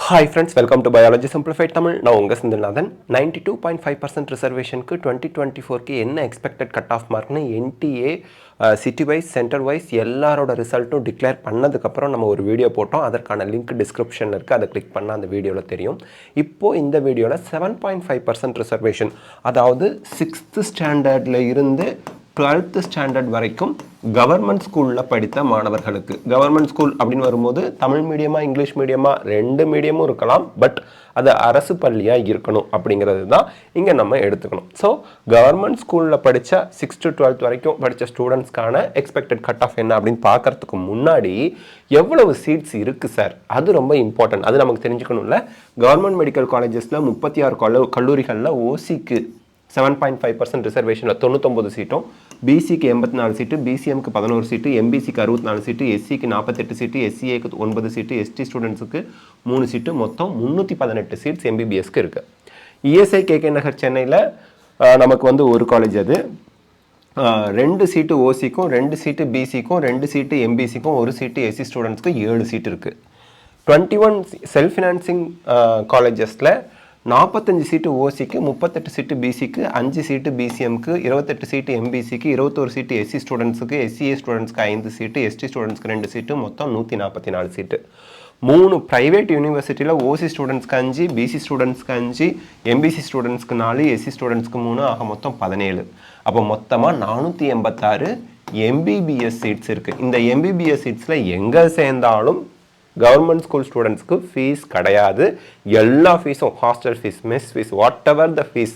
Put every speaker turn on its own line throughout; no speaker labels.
Hi friends, welcome to Biology Simplified Tamil. நான் உங்க செந்தில்நாதன். 92.5% ரிசர்வேஷனுக்கு 2024க்கு என்ன எக்ஸ்பெக்டட் கட் ஆஃப் மார்க்னு NTA city wise centre wise எல்லாரோட ரிசல்ட்டும் டிக்ளேர் பண்ணதுக்கப்புறம் நம்ம ஒரு வீடியோ போட்டோம். அதற்கான லிங்க் டிஸ்கிரிப்ஷனில் இருக்குது. அதை கிளிக் பண்ணால் அந்த வீடியோவில் தெரியும். இப்போது இந்த வீடியோவில் 7.5% ரிசர்வேஷன், அதாவது 6th ஸ்டாண்டர்டில் இருந்து 12th ஸ்டாண்டர்ட் வரைக்கும் கவர்மெண்ட் ஸ்கூலில் படித்த மாணவர்களுக்கு, கவர்மெண்ட் ஸ்கூல் அப்படின்னு வரும்போது தமிழ் மீடியமா இங்கிலீஷ் மீடியமா ரெண்டு மீடியமும் இருக்கலாம், பட் அது அரசு பள்ளியாக இருக்கணும் அப்படிங்கிறது தான் இங்கே நம்ம எடுத்துக்கணும். ஸோ கவர்மெண்ட் ஸ்கூலில் படித்த 6th to 12th வரைக்கும் படித்த ஸ்டூடெண்ட்ஸ்க்கான எக்ஸ்பெக்டட் கட் ஆஃப் என்ன அப்படின்னு பார்க்கறதுக்கு முன்னாடி எவ்வளவு சீட்ஸ் இருக்குது சார், அது ரொம்ப இம்பார்ட்டன்ட். அது நமக்கு தெரிஞ்சுக்கணும்ல. கவர்மெண்ட் மெடிக்கல் காலேஜஸில் 36 கல்லூரிகளில் ஓசிக்கு 7.5% ரிசர்வேஷனில் 99 சீட்டும், பிசிக்கு 84 சீட்டு, பிசிஎம்க்கு 11 சீட்டு, எம்பிசிக்கு 64 சீட்டு, எஸ்சிக்கு 48 சீட்டு, எஸ்சிஏக்கு 9 சீட்டு, எஸ்டி ஸ்டூடெண்ட்ஸுக்கு 3 சீட்டு, மொத்தம் 318 சீட்ஸ் எம்பிபிஎஸ்க்கு இருக்குது. இஎஸ்ஐ கேகே நகர் சென்னையில் நமக்கு ஒரு காலேஜ், அது 2 சீட்டு ஓசிக்கும், 2 சீட்டு பிசிக்கும், 2 சீட்டு எம்பிசிக்கும், 1 சீட்டு எஸ்சி ஸ்டூடெண்ட்ஸ்க்கு 7 சீட்டு இருக்குது. 21 செல்ஃப் ஃபினான்சிங் காலேஜஸில் 45 சீட்டு ஓசிக்கு, 38 சீட்டு பிசிக்கு, 5 சீட்டு பிசிஎம்க்கு, 28 சீட்டு எம்பிசிக்கு, 21 சீட்டு எஸ்சி ஸ்டூடெண்ட்ஸுக்கு, எஸ்சிஏ ஸ்டூடெண்ட்ஸ்க்கு 5 சீட்டு, எஸ்டி ஸ்டூடெண்ட்ஸ்க்கு 2 சீட்டு, மொத்தம் 144 சீட்டு. 3 ப்ரைவேட் யூனிவர்சிட்டியில் ஓசி ஸ்டூடெண்ட்ஸ்க்கு 5, பிசி ஸ்டூடெண்ட்ஸ்க்கு 5, எம்பிசி ஸ்டூடெண்ட்ஸ்க்கு 4, எஸ்சி ஸ்டூடெண்ட்ஸ்க்கு 3, ஆக மொத்தம் 17. அப்போ மொத்தமாக 486 எம்பிபிஎஸ் சீட்ஸ் இருக்குது. இந்த எம்பிபிஎஸ் சீட்ஸில் எங்கே சேர்ந்தாலும் கவர்மெண்ட் ஸ்கூல் ஸ்டூடெண்ட்ஸ்க்கு ஃபீஸ் கிடையாது. எல்லா ஃபீஸும், hostel fees, mess fees, what ever the fees,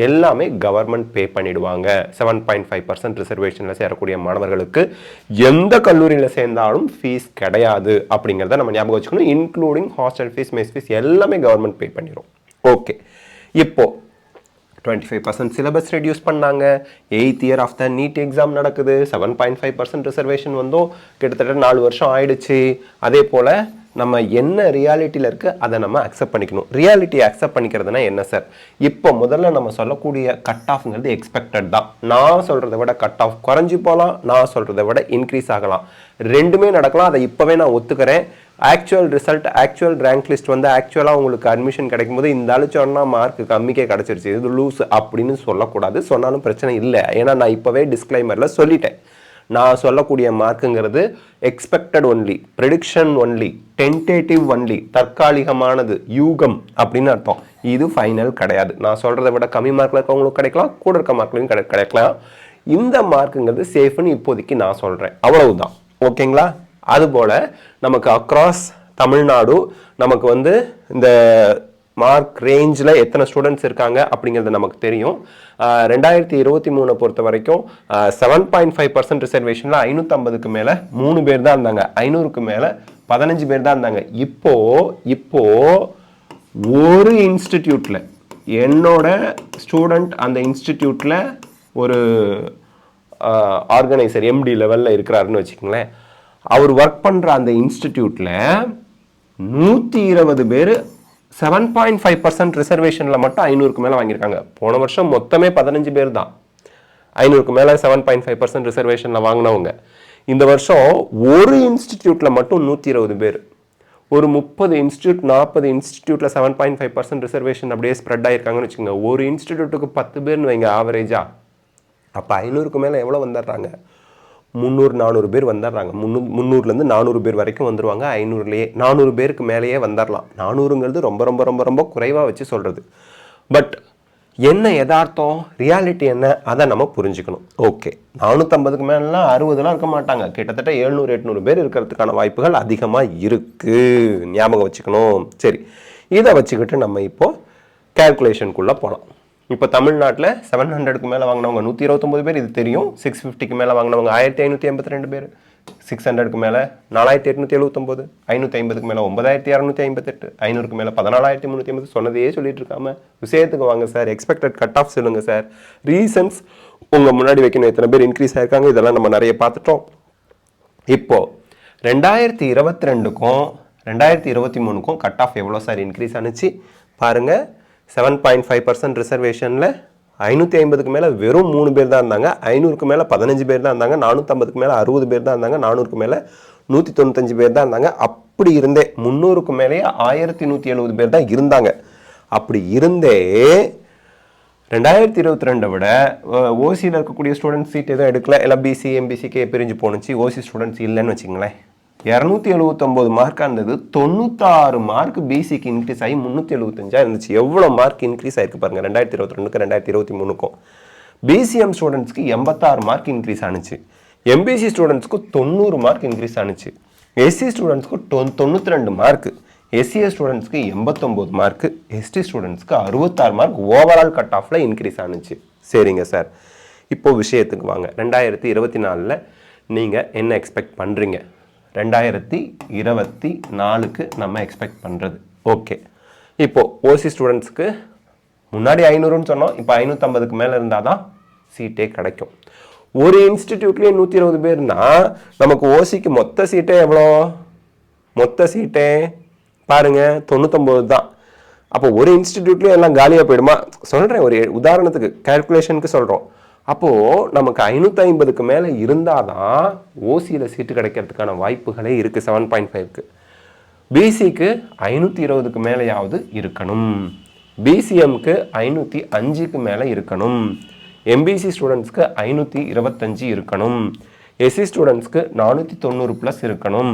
எல்லாமே கவர்மெண்ட் பே பண்ணிடுவாங்க. 7.5% ரிசர்வேஷனில் சேரக்கூடிய மாணவர்களுக்கு எந்த கல்லூரியில் சேர்ந்தாலும் ஃபீஸ் கிடையாது அப்படிங்கிறத நம்ம ஞாபகம் வச்சுக்கணும். Including hostel fees, mess fees எல்லாமே கவர்மெண்ட் பே பண்ணிடும். ஓகே, இப்போது 25% சிலபஸ் ரெடியூஸ் பண்ணாங்க. 8th year of the NEET exam நடக்குது. 7.5% ரிசர்வேஷன் கிட்டத்தட்ட 4 வருஷம் ஆயிடுச்சு. அதே போல் நம்ம என்ன ரியாலிட்டியில் இருக்குது அதை நம்ம அக்செப்ட் பண்ணிக்கணும். ரியாலிட்டியை அக்செப்ட் பண்ணிக்கிறதுனா என்ன சார்? இப்போ முதல்ல நம்ம சொல்லக்கூடிய கட் ஆஃப்ங்கிறது எக்ஸ்பெக்டட் தான். நான் சொல்கிறத விட கட் ஆஃப் குறைஞ்சி போகலாம், நான் சொல்கிறத விட இன்க்ரீஸ் ஆகலாம், ரெண்டுமே நடக்கலாம். அதை இப்போவே நான் ஒத்துக்கிறேன். Actual result, actual rank list ஆக்சுவலாக உங்களுக்கு அட்மிஷன் கிடைக்கும் போது இந்த அழிச்சோன்னா மார்க் கம்மிக்கே கிடச்சிருச்சு, இது லூஸ் அப்படின்னு சொல்லக்கூடாது. சொன்னாலும் பிரச்சனை இல்லை, ஏன்னா நான் இப்போவே டிஸ்க்ளைமரில் சொல்லிட்டேன். நான் சொல்லக்கூடிய மார்க்குங்கிறது expected only, prediction only, tentative only, தற்காலிகமானது, யூகம் அப்படின்னு அர்த்தம். இது ஃபைனல் கிடையாது. நான் சொல்கிறத விட கம்மி மார்க்கில் இருக்கவங்களுக்கு கிடைக்கலாம், கூட இருக்க மார்க்லையும் கிடைக்கலாம். இந்த மார்க்குங்கிறது சேஃப்னு இப்போதைக்கு நான் சொல்கிறேன், அவ்வளவுதான். ஓகேங்களா? அதுபோல் நமக்கு அக்ராஸ் தமிழ்நாடு நமக்கு இந்த மார்க் ரேஞ்சில் எத்தனை ஸ்டூடெண்ட்ஸ் இருக்காங்க அப்படிங்கிறது நமக்கு தெரியும். 2023 பொறுத்த வரைக்கும் 7.5% ரிசர்வேஷனில் 550க்கு மேலே 3 பேர் தான் இருந்தாங்க, 500க்கு மேலே 15 பேர் தான் இருந்தாங்க. இப்போ ஒரு இன்ஸ்டிடியூட்டில், என்னோட ஸ்டூடெண்ட் அந்த இன்ஸ்டிடியூட்டில் ஒரு ஆர்கனைசர் எம்டி லெவலில் இருக்கிறாருன்னு வச்சுக்கோங்களேன். அவர் ஒர்க் பண்ணுற அந்த இன்ஸ்டிடியூட்டில் 120 பேர் 7.5% ரிசர்வேஷனில் மட்டும் 500க்கு மேலே வாங்கியிருக்காங்க. போன வருஷம் மொத்தமே 15 பேர் தான் 500க்கு மேலே 7.5% ரிசர்வேஷனில் வாங்கினவங்க. இந்த வருஷம் ஒரு இன்ஸ்டிடியூட்டில் மட்டும் 120 பேர். ஒரு 30 இன்ஸ்டியூட் 40 இன்ஸ்டிடியூட்டில் 7.5% ரிசர்வேஷன் அப்படியே ஸ்ப்ரெட் ஆகிருக்காங்கன்னு வச்சுக்கோங்க. ஒரு இன்ஸ்டிடியூட்டுக்கு 10 பேர்னு வைங்க ஆவரேஜா. அப்போ 500க்கு மேலே எவ்வளோ வந்துடுறாங்க? 300-400 பேர் வந்துடுறாங்க. 300லேருந்து 400 பேர் வரைக்கும் வந்துடுவாங்க. 500லேயே 400 பேருக்கு மேலேயே வந்துடலாம். 400ங்கிறது ரொம்ப ரொம்ப ரொம்ப ரொம்ப குறைவாக வச்சு சொல்கிறது. பட் என்ன யதார்த்தம், ரியாலிட்டி என்ன, அதை நம்ம புரிஞ்சுக்கணும். ஓகே, 450க்கு மேலாம் 60லாம் இருக்க மாட்டாங்க. கிட்டத்தட்ட 700-800 பேர் இருக்கிறதுக்கான வாய்ப்புகள் அதிகமாக இருக்குது, ஞாபகம் வச்சுக்கணும். சரி, இதை வச்சுக்கிட்டு நம்ம இப்போது கேல்குலேஷனுக்குள்ளே போகலாம். இப்போ தமிழ்நாட்டில் 700க்கு மேலே வாங்கினவங்க 129 பேர், இது தெரியும். 650க்கு மேலே வாங்கினவங்க 1582 பேர், 600க்கு மேலே 4879, 550க்கு மேலே 9658, 500க்கு மேலே 14350. சொன்னதையே சொல்லிட்டு இருக்காம விஷயத்துக்கு வாங்க சார். எக்ஸ்பெக்டட் கட் ஆஃப் சொல்லுங்கள் சார். ரீசன்ஸ் உங்கள் முன்னாடி வைக்கணும். எத்தனை பேர் இன்க்ரீஸ் ஆயிருக்காங்க, இதெல்லாம் நம்ம நிறைய பார்த்துட்டோம். இப்போது 2022க்கும் 2023க்கும் கட் ஆஃப் எவ்வளோ சார் இன்க்ரீஸ் ஆனிச்சு பாருங்கள். 7.5% ரிசர்வேஷனில் 550க்கு மேலே வெறும் 3 பேர் தான் இருந்தாங்க, 500க்கு மேலே 15 பேர் தான் இருந்தாங்க, 450க்கு மேலே 60 பேர் தான் இருந்தாங்க, 400க்கு மேலே 195 பேர் தான் இருந்தாங்க. அப்படி இருந்தே 300க்கு மேலேயே 1170 பேர் தான் இருந்தாங்க. அப்படி இருந்தே 2022 விட ஓசியில் இருக்கக்கூடிய ஸ்டூடெண்ட்ஸ் சீட் எதுவும் எடுக்கல, எல்லாம் பிசி எம்பிசிக்கே பிரிஞ்சு போணுச்சு. ஓசி ஸ்டூடெண்ட்ஸ் இல்லைன்னு வச்சுங்களேன். 279 மார்க்காக இருந்தது, 96 மார்க் பிசிக்கு இன்க்ரீஸ் ஆகி 375 இருந்துச்சு. எவ்வளோ மார்க் இன்க்ரீஸ் ஆயிருக்கு பாருங்க 2022க்கு 2023க்கும். பிசிஎம் ஸ்டூடெண்ட்ஸ்க்கு 86 மார்க் இன்க்ரீஸ் ஆனிச்சு. எம்பிசி ஸ்டூடெண்ட்ஸ்க்கு 90 மார்க் இன்க்ரீஸ் ஆனிச்சு. எஸ்சி ஸ்டூடெண்ட்ஸ்க்கு 92 மார்க், எஸ்சிஏ ஸ்டூடெண்ட்ஸ்க்கு 89 மார்க், எஸ்டி ஸ்டூடெண்ட்ஸ்க்கு 66 மார்க் ஓவரால் கட் ஆஃபில் இன்க்ரீஸ் ஆனிச்சு. சரிங்க சார், இப்போ விஷயத்துக்கு வாங்க. 2024ல் நீங்கள் என்ன எக்ஸ்பெக்ட் பண்ணுறீங்க? 2024க்கு நம்ம எக்ஸ்பெக்ட் பண்ணுறது ஓகே. இப்போது ஓசி ஸ்டூடெண்ட்ஸ்க்கு முன்னாடி 500ன்னு சொன்னோம், இப்போ 550க்கு மேலே இருந்தால் தான் சீட்டே கிடைக்கும். ஒரு இன்ஸ்டிடியூட்லேயே 120 பேர்னா நமக்கு ஓசிக்கு மொத்த சீட்டே எவ்வளோ? மொத்த சீட்டே பாருங்க 99 தான். அப்போ ஒரு இன்ஸ்டிடியூட்லேயும் எல்லாம் காலியாக போயிடுமா? சொல்கிறேன், ஒரு உதாரணத்துக்கு கால்குலேஷனுக்கு சொல்கிறோம். அப்போது நமக்கு 550க்கு மேலே இருந்தால் தான் ஓசியில் சீட்டு கிடைக்கிறதுக்கான வாய்ப்புகளே இருக்குது. 7.5க்கு பிசிக்கு 520க்கு மேலேயாவது இருக்கணும், பிசிஎம்க்கு 505க்கு மேலே இருக்கணும், எம்பிசி ஸ்டூடெண்ட்ஸ்க்கு 525 இருக்கணும், எஸ்சி ஸ்டூடெண்ட்ஸ்க்கு 490 ப்ளஸ் இருக்கணும்,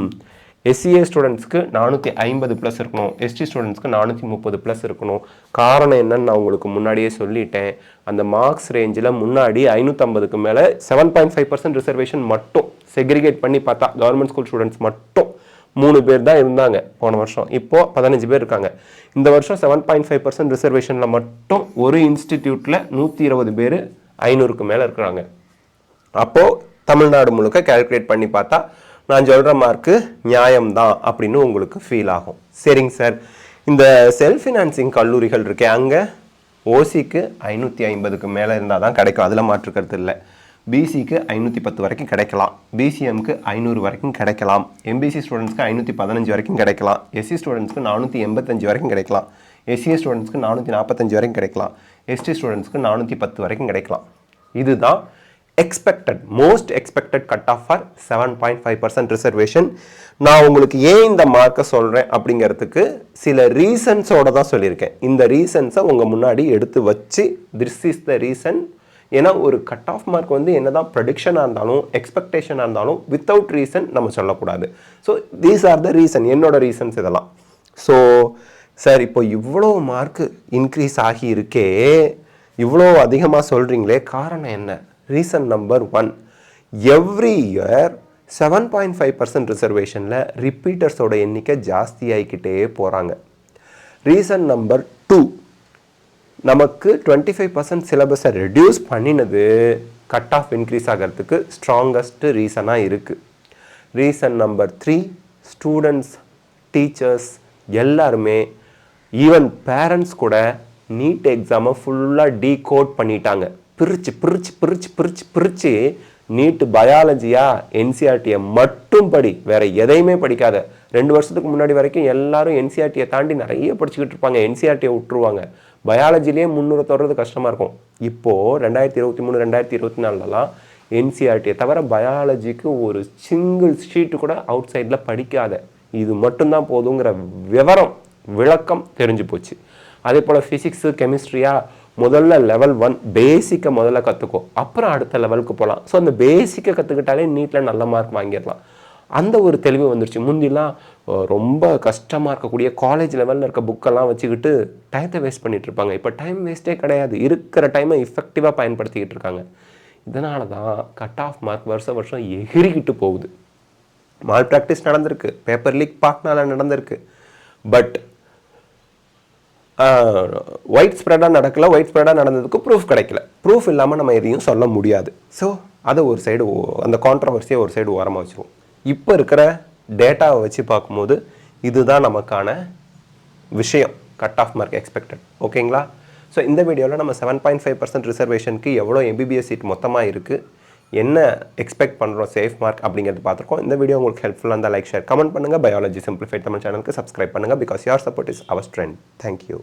எஸ்சிஏ ஸ்டூடெண்ட்ஸ்க்கு 450 ப்ளஸ் இருக்கணும், எஸ்டி ஸ்டூடெண்ட்ஸ்க்கு 430 ப்ளஸ் இருக்கணும். காரணம் என்னன்னு நான் உங்களுக்கு முன்னாடியே சொல்லிட்டேன். அந்த மார்க்ஸ் ரேஞ்சில் முன்னாடி 550க்கு மேலே 7.5% ரிசர்வேஷன் மட்டும் செக்ரிகேட் பண்ணி பார்த்தா கவர்மெண்ட் ஸ்கூல் ஸ்டூடெண்ட்ஸ் மட்டும் 3 பேர் தான் இருந்தாங்க போன வருஷம். இப்போது 15 பேர் இருக்காங்க. இந்த வருஷம் 7.5% ரிசர்வேஷனில் மட்டும் ஒரு இன்ஸ்டிடியூட்டில் 120 பேர் 500க்கு மேலே இருக்கிறாங்க. அப்போது தமிழ்நாடு முழுக்க கால்குலேட் பண்ணி பார்த்தா நான் சொல்கிற மார்க்கு நியாயம்தான் அப்படின்னு உங்களுக்கு ஃபீல் ஆகும். சரிங்க சார், இந்த செல்ஃப் ஃபினான்சிங் கல்லூரிகள் இருக்கே, அங்கே ஓசிக்கு 550க்கு மேலே இருந்தால் தான் கிடைக்கும், அதில் மாற்றுக்கிறது இல்லை. பிசிக்கு 510 வரைக்கும் கிடைக்கலாம், பிசிஎம்க்கு 500 வரைக்கும் கிடைக்கலாம், எம்பிசி ஸ்டூடெண்ட்ஸ்க்கு 515 வரைக்கும் கிடைக்கலாம், எஸ்சி ஸ்டூடெண்ட்ஸ்க்கு 485 வரைக்கும் கிடைக்கலாம், எஸ்சிஏ ஸ்டூடெண்ட்ஸ்க்கு 445 வரைக்கும் கிடைக்கலாம், எஸ்டி ஸ்டூடெண்ட்ஸ்க்கு 410 வரைக்கும் கிடைக்கலாம். இதுதான் expected, most expected cut of for 7.5% reservation. நான் உங்களுக்கு ஏன் இந்த மார்க்கை சொல்கிறேன் அப்படிங்கிறதுக்கு சில ரீசன்ஸோடு தான் சொல்லியிருக்கேன். இந்த ரீசன்ஸை உங்கள் முன்னாடி எடுத்து வச்சு திஸ் இஸ் த ரீசன். ஏன்னா ஒரு கட் ஆஃப் மார்க் வந்து என்ன தான் ப்ரெடிக்ஷனாக இருந்தாலும் எக்ஸ்பெக்டேஷனாக இருந்தாலும் வித்தவுட் ரீசன் நம்ம சொல்லக்கூடாது. So these are the reason, என்னோட ரீசன்ஸ் இதெல்லாம். ஸோ சார், இப்போ இவ்வளோ மார்க்கு இன்க்ரீஸ் ஆகி இருக்கே, இவ்வளோ அதிகமாக சொல்கிறீங்களே, காரணம் என்ன? ரீசன் நம்பர் 1, எவ்ரி இயர் 7.5% ரிசர்வேஷனில் ரிப்பீட்டர்ஸோட எண்ணிக்கை ஜாஸ்தி ஆகிக்கிட்டே போகிறாங்க. ரீசன் நம்பர் 2, நமக்கு 25% சிலபஸை ரெடியூஸ் பண்ணினது கட் ஆஃப் இன்க்ரீஸ் ஆகிறதுக்கு ஸ்ட்ராங்கஸ்ட் ரீசனாக இருக்குது. ரீசன் நம்பர் 3, ஸ்டூடெண்ட்ஸ், டீச்சர்ஸ் எல்லாருமே, ஈவன் பேரண்ட்ஸ் கூட நீட் எக்ஸாமை ஃபுல்லாக டீகோட் பண்ணிட்டாங்க. பிரித்து நீட்டு பயாலஜியா என்சிஆர்டியை மட்டும் படி, வேறு எதையுமே படிக்காத. 2 வருஷத்துக்கு முன்னாடி வரைக்கும் எல்லாரும் என்சிஆர்டியை தாண்டி நிறைய படிச்சுக்கிட்டு இருப்பாங்க, என்சிஆர்டியை விட்டுருவாங்க. பயாலஜிலேயே 300 தொடர்றது கஷ்டமாக இருக்கும். இப்போது 2023 2024லலாம் என்சிஆர்டியை தவிர பயாலஜிக்கு ஒரு சிங்கிள் ஷீட்டு கூட அவுட் சைடில் படிக்காத, இது மட்டும்தான் போதுங்கிற விளக்கம் தெரிஞ்சு போச்சு. அதே போல் ஃபிசிக்ஸு கெமிஸ்ட்ரியா முதல்ல லெவல் 1 பேசிக்கை முதல்ல கற்றுக்கோ, அப்புறம் அடுத்த லெவலுக்கு போகலாம். ஸோ அந்த பேசிக்கை கற்றுக்கிட்டாலே நீட்டில் நல்ல மார்க் வாங்கிடலாம். அந்த ஒரு தெளிவு வந்துருச்சு. முந்திலாம் ரொம்ப கஷ்டமாக இருக்கக்கூடிய காலேஜ் லெவலில் இருக்க புக்கெல்லாம் வச்சுக்கிட்டு டயத்தை வேஸ்ட் பண்ணிகிட்டு இருப்பாங்க. இப்போ டைம் வேஸ்ட்டே கிடையாது, இருக்கிற டைமை இஃபெக்டிவாக பயன்படுத்திக்கிட்டு இருக்காங்க. இதனால தான் கட் ஆஃப் மார்க் வருஷம் எகிரிக்கிட்டு போகுது. மால் ப்ராக்டிஸ் நடந்திருக்கு, பேப்பர் லீக் பார்க்கனால நடந்திருக்கு. பட் ஒயிட் ஸ்ப்ரெடாக நடக்கல, ஒயிட் ஸ்ப்ரெடாக நடந்ததுக்கு ப்ரூஃப் கிடைக்கல. ப்ரூஃப் இல்லாமல் நம்ம எதையும் சொல்ல முடியாது. ஸோ அதை ஒரு சைடு, அந்த கான்ட்ரவர்சியை ஒரு சைடு ஓரமாக வச்சுருவோம். இப்போ இருக்கிற டேட்டாவை வச்சு பார்க்கும்போது இதுதான் நமக்கான விஷயம், கட் ஆஃப் மார்க் எக்ஸ்பெக்டட். ஓகேங்களா? ஸோ இந்த வீடியோவில் நம்ம 7.5% ரிசர்வேஷனுக்கு எவ்வளோ எம்பிபிஎஸ் சீட் மொத்தமாக இருக்குது, என்ன எக்ஸ்பெக்ட் பண்ணுறோம் சேஃப் மார்க் அப்படிங்கிறது பார்த்துருக்கோம். இந்த வீடியோ உங்களுக்கு ஹெல்ப்ஃபுல்லாக இருந்தால் லைக், ஷேர், கமெண்ட் பண்ணுங்கள். பயாலஜி சிம்பிளிஃபைட் தமிழ் சேனலுக்கு சப்ஸ்கிரைப் பண்ணுங்கள். Because your support is our strength. Thank you.